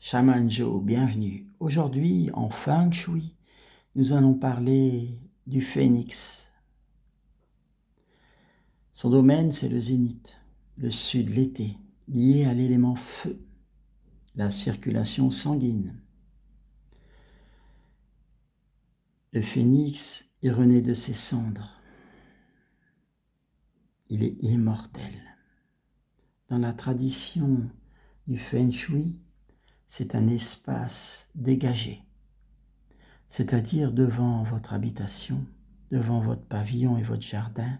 Shaman Joe, bienvenue. Aujourd'hui, en Feng Shui, nous allons parler du phénix. Son domaine, c'est le zénith, le sud, l'été, lié à l'élément feu, la circulation sanguine. Le phénix, il renaît de ses cendres. Il est immortel. Dans la tradition du Feng Shui, c'est un espace dégagé, c'est-à-dire devant votre habitation, devant votre pavillon et votre jardin.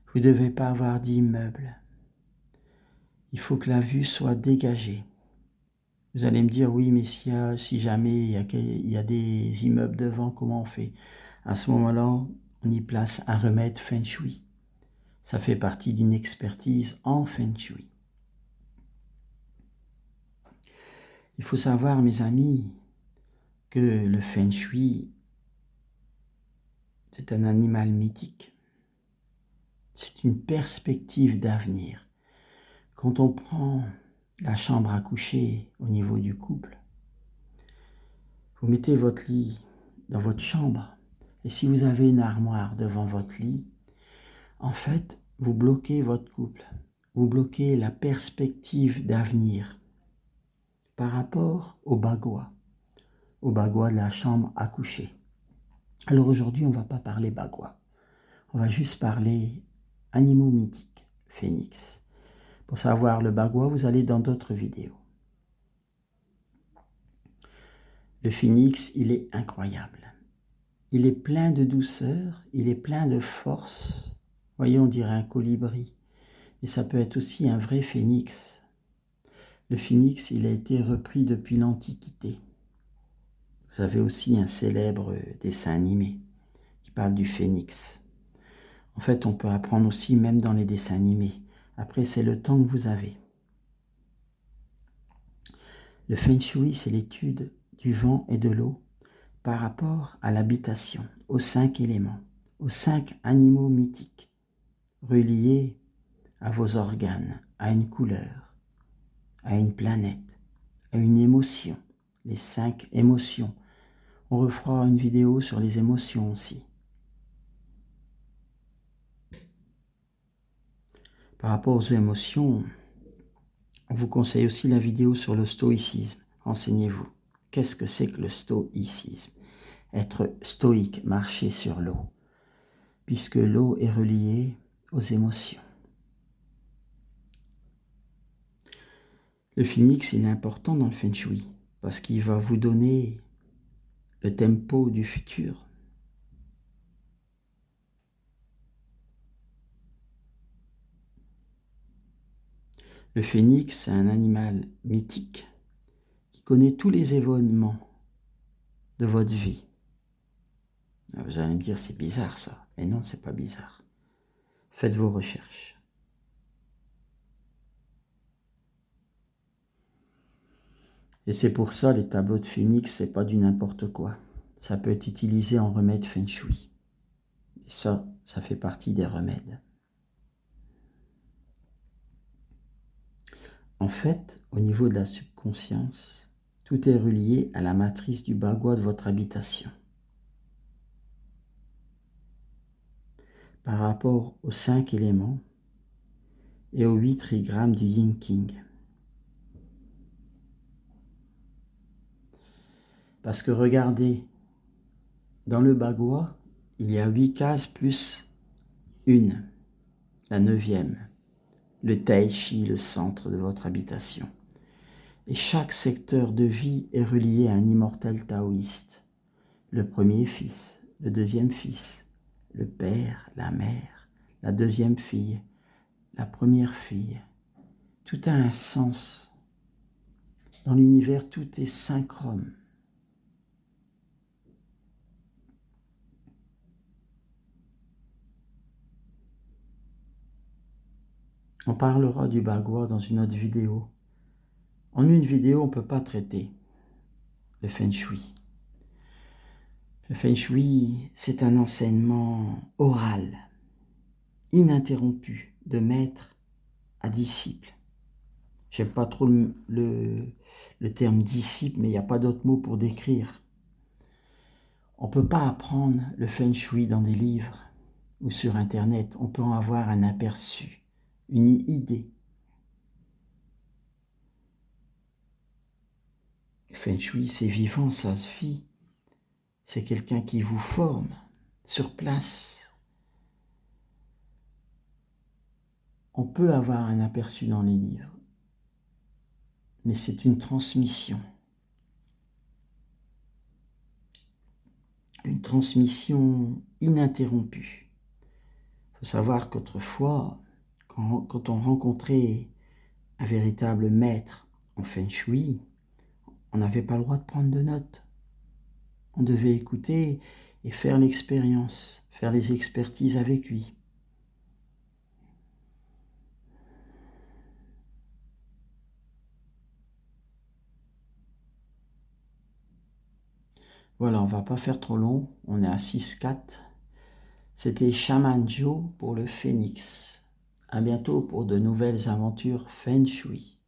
Vous ne devez pas avoir d'immeuble. Il faut que la vue soit dégagée. Vous allez me dire, oui, mais si jamais il y a des immeubles devant, comment on fait? À ce moment-là, on y place un remède Feng Shui. Ça fait partie d'une expertise en Feng Shui. Il faut savoir, mes amis, que le Feng Shui, c'est un animal mythique. C'est une perspective d'avenir. Quand on prend la chambre à coucher au niveau du couple, vous mettez votre lit dans votre chambre et si vous avez une armoire devant votre lit, en fait, vous bloquez votre couple. Vous bloquez la perspective d'avenir par rapport au bagua de la chambre à coucher. Alors aujourd'hui, on ne va pas parler bagua. On va juste parler animaux mythiques, phénix. Pour savoir le bagua, vous allez dans d'autres vidéos. Le phénix, il est incroyable. Il est plein de douceur, il est plein de force. Vous voyez, on dirait un colibri. Et ça peut être aussi un vrai phénix. Le phénix, il a été repris depuis l'Antiquité. Vous avez aussi un célèbre dessin animé qui parle du phénix. En fait, on peut apprendre aussi même dans les dessins animés. Après, c'est le temps que vous avez. Le Feng Shui, c'est l'étude du vent et de l'eau par rapport à l'habitation, aux 5 éléments, aux 5 animaux mythiques, reliés à vos organes, à une couleur, à une planète, à une émotion, les 5 émotions. On refera une vidéo sur les émotions aussi. Par rapport aux émotions, on vous conseille aussi la vidéo sur le stoïcisme. Renseignez-vous. Qu'est-ce que c'est que le stoïcisme? Être stoïque, marcher sur l'eau, puisque l'eau est reliée aux émotions. Le phénix, il est important dans le Feng Shui, parce qu'il va vous donner le tempo du futur. Le phénix, c'est un animal mythique qui connaît tous les événements de votre vie. Vous allez me dire, c'est bizarre ça. Mais non, c'est pas bizarre. Faites vos recherches. Et c'est pour ça, les tableaux de phénix, c'est pas du n'importe quoi. Ça peut être utilisé en remède Feng Shui. Et ça fait partie des remèdes. En fait, au niveau de la subconscience, tout est relié à la matrice du bagua de votre habitation. Par rapport aux 5 éléments et aux 8 trigrammes du Yin King. Parce que regardez, dans le bagua, il y a 8 cases plus une, la 9e. Le Tai Chi, le centre de votre habitation. Et chaque secteur de vie est relié à un immortel taoïste. Le premier fils, le deuxième fils, le père, la mère, la deuxième fille, la première fille. Tout a un sens. Dans l'univers, tout est synchrone. On parlera du bagua dans une autre vidéo. En une vidéo, on ne peut pas traiter le Feng Shui. Le Feng Shui, c'est un enseignement oral, ininterrompu, de maître à disciple. J'aime pas trop le le terme disciple, mais il n'y a pas d'autre mot pour décrire. On ne peut pas apprendre le feng shui dans des livres ou sur Internet. On peut en avoir un aperçu, une idée. Le feng shui, c'est vivant, ça se vit. C'est quelqu'un qui vous forme sur place. On peut avoir un aperçu dans les livres, mais c'est une transmission. Une transmission ininterrompue. Il faut savoir qu'autrefois, quand on rencontrait un véritable maître en feng shui, on n'avait pas le droit de prendre de notes. On devait écouter et faire l'expérience, faire les expertises avec lui. Voilà, on va pas faire trop long, on est à 6-4. C'était Shaman Joe pour le Phénix. À bientôt pour de nouvelles aventures Feng Shui.